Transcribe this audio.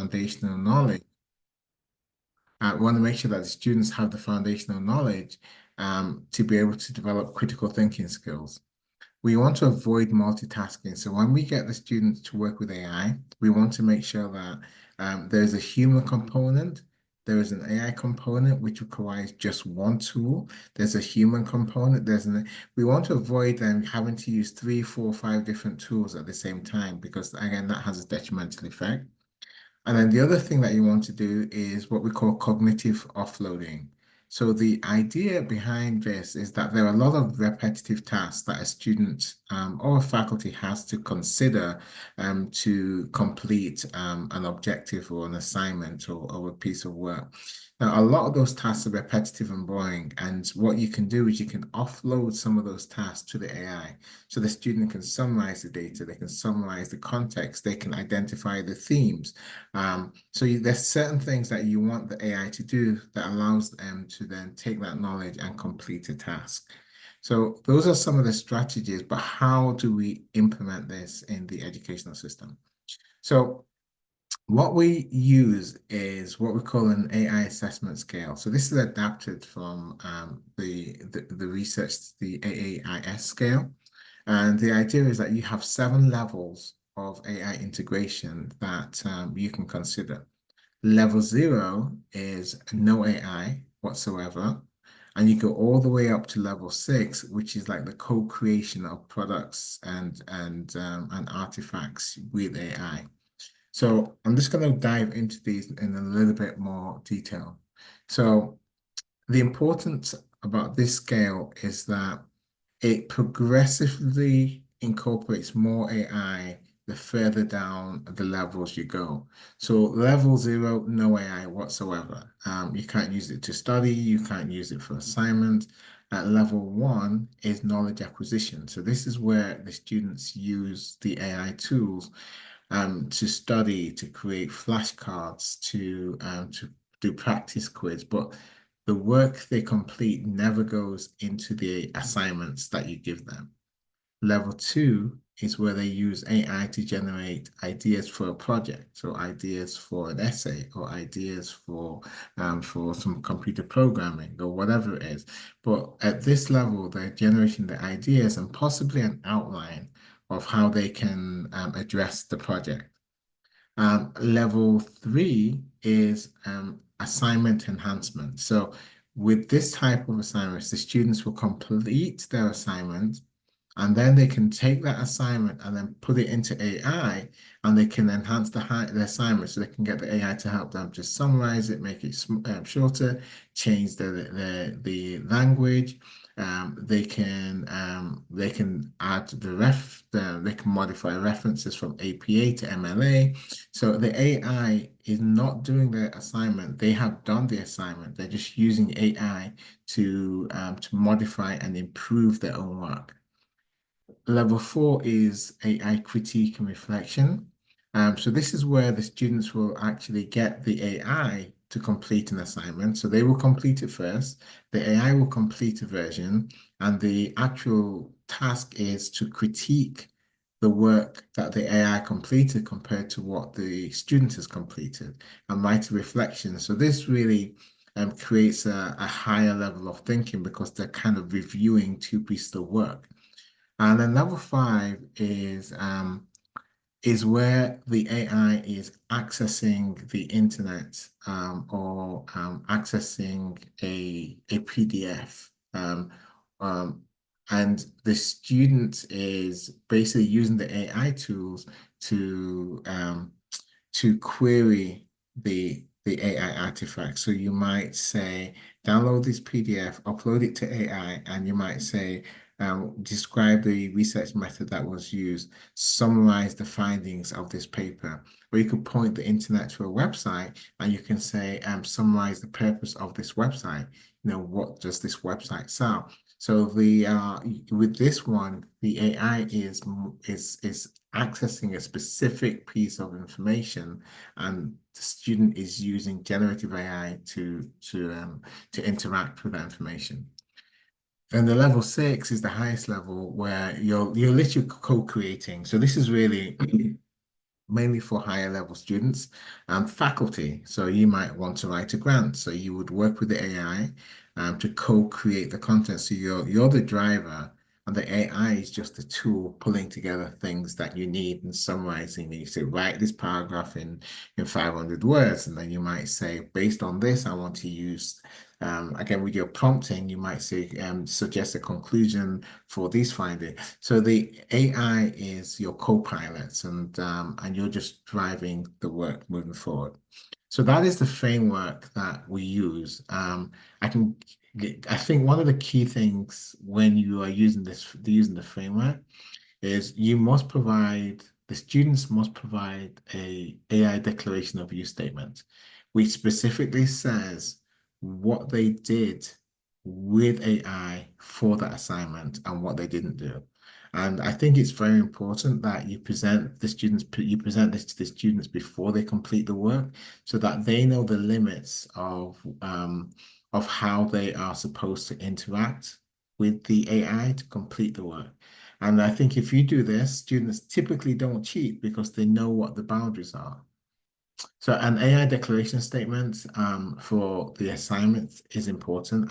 foundational knowledge. We want to make sure that the students have the foundational knowledge to be able to develop critical thinking skills. We want to avoid multitasking. So when we get the students to work with AI, we want to make sure that there's a human component, there is an AI component which requires just one tool. There's a human component. We want to avoid them having to use 3, 4, 5 different tools at the same time because again, that has a detrimental effect. And then the other thing that you want to do is what we call cognitive offloading. So the idea behind this is that there are a lot of repetitive tasks that a student or a faculty has to consider to complete an objective or an assignment or a piece of work. Now, a lot of those tasks are repetitive and boring, and what you can do is you can offload some of those tasks to the AI. So the student can summarize the data, they can summarize the context, they can identify the themes. There's certain things that you want the AI to do that allows them to then take that knowledge and complete a task. So those are some of the strategies, but how do we implement this in the educational system? So what we use is what we call an AI assessment scale. So this is adapted from the research, the AAIS scale. And the idea is that you have 7 levels of AI integration that you can consider. Level 0 is no AI whatsoever. And you go all the way up to level 6, which is like the co-creation of products and artifacts with AI. So I'm just going to dive into these in a little bit more detail. So the importance about this scale is that it progressively incorporates more AI the further down the levels you go. So level 0, no AI whatsoever. You can't use it to study, you can't use it for assignment. At level 1 is knowledge acquisition. So this is where the students use the AI tools to study, to create flashcards, to do practice quiz, but the work they complete never goes into the assignments that you give them. Level 2 is where they use AI to generate ideas for a project, so ideas for an essay or ideas for some computer programming or whatever it is. But at this level, they're generating the ideas and possibly an outline of how they can address the project. Level 3 is assignment enhancement. So with this type of assignments, the students will complete their assignment and then they can take that assignment and then put it into AI and they can enhance the assignment so they can get the AI to help them to summarize it, make it shorter, change the language. They can add they can modify references from APA to MLA. So the AI is not doing the assignment. They have done the assignment. They're just using AI to modify and improve their own work. Level 4 is AI critique and reflection. So this is where the students will actually get the AI to complete an assignment. So they will complete it first. The AI will complete a version, and the actual task is to critique the work that the AI completed compared to what the student has completed and write a reflection. So this really creates a higher level of thinking because they're kind of reviewing 2 pieces of work. And then level 5 is where the AI is accessing the internet or accessing a PDF. And the student is basically using the AI tools to query the AI artifact. So you might say, download this PDF, upload it to AI, and you might say, describe the research method that was used, summarize the findings of this paper. Or you could point the internet to a website and you can say, summarize the purpose of this website. What does this website sell? So with this one, the AI is accessing a specific piece of information, and the student is using generative AI to interact with that information. And the level 6 is the highest level where you're literally co-creating. So this is really mainly for higher level students and faculty. So you might want to write a grant. So you would work with the AI to co-create the content. So you're the driver and the AI is just a tool pulling together things that you need and summarizing. You say, write this paragraph in 500 words. And then you might say, based on this, I want to use, again, with your prompting, you might say, suggest a conclusion for these findings. So the AI is your co-pilot and you're just driving the work moving forward. So that is the framework that we use. I think one of the key things when you are using the framework is the students must provide a AI declaration of use statement, which specifically says what they did with AI for that assignment and what they didn't do. And I think it's very important that you present this to the students before they complete the work so that they know the limits of how they are supposed to interact with the AI to complete the work. And I think if you do this, students typically don't cheat because they know what the boundaries are. So an AI declaration statement for the assignment is important, and